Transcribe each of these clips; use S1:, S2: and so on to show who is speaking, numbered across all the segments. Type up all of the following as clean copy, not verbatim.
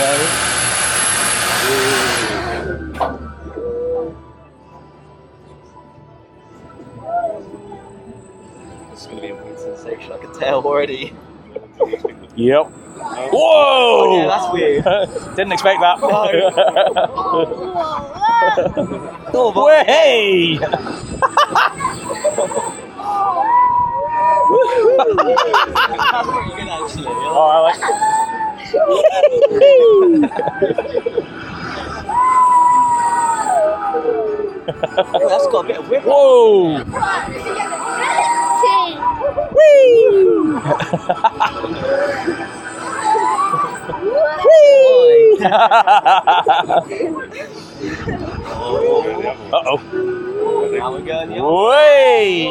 S1: It's going to be a weird sensation, I can tell already.
S2: Yep. Whoa!
S1: Oh, yeah, that's weird.
S2: Didn't expect that.
S1: No.
S2: Hey!
S1: That's pretty good, actually.
S2: Oh, I like
S1: Oh, that's got a bit of whip.
S2: Whoa! Whee! Uh-oh.
S1: Now we're going, yeah.
S2: Way!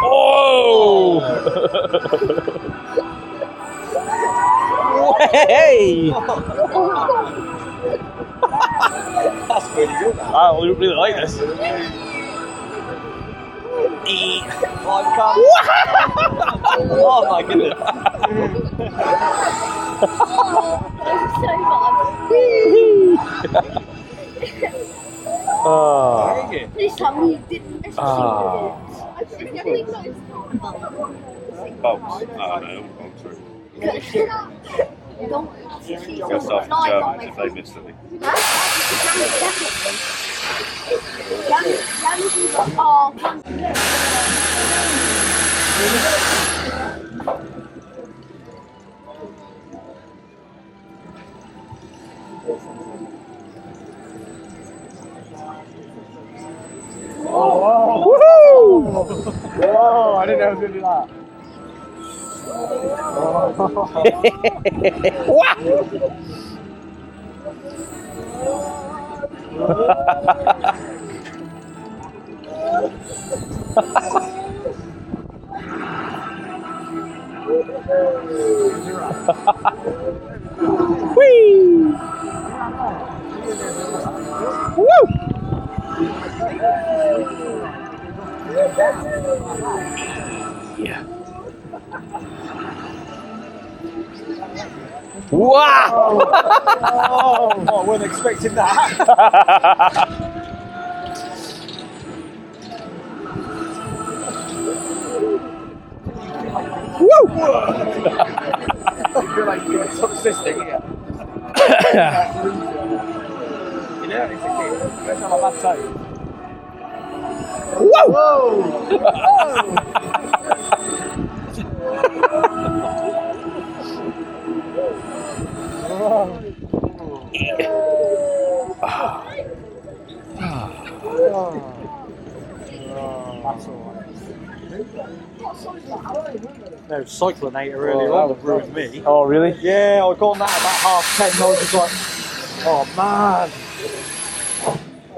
S2: Oh! Way!
S1: That's pretty good.
S2: I really like this.
S1: Oh, my goodness.
S2: Oh.
S3: Please tell me you didn't.
S4: Bolts. No, bolts.
S3: Don't.
S4: Go start the Germans if they missed anything.
S2: Oh, I didn't know it was going to do that. Whee! Woo! Yeah. Wow!
S1: Oh, I wasn't expecting that.
S2: Woo!
S1: I feel like you're toxistic here. You know, it's a kid. Let's have a bad time.
S2: Whoa!
S1: Whoa! No, cyclonator earlier on ruined me.
S2: Oh, really?
S1: Yeah, I got on that about 10:30. I was just like, oh man.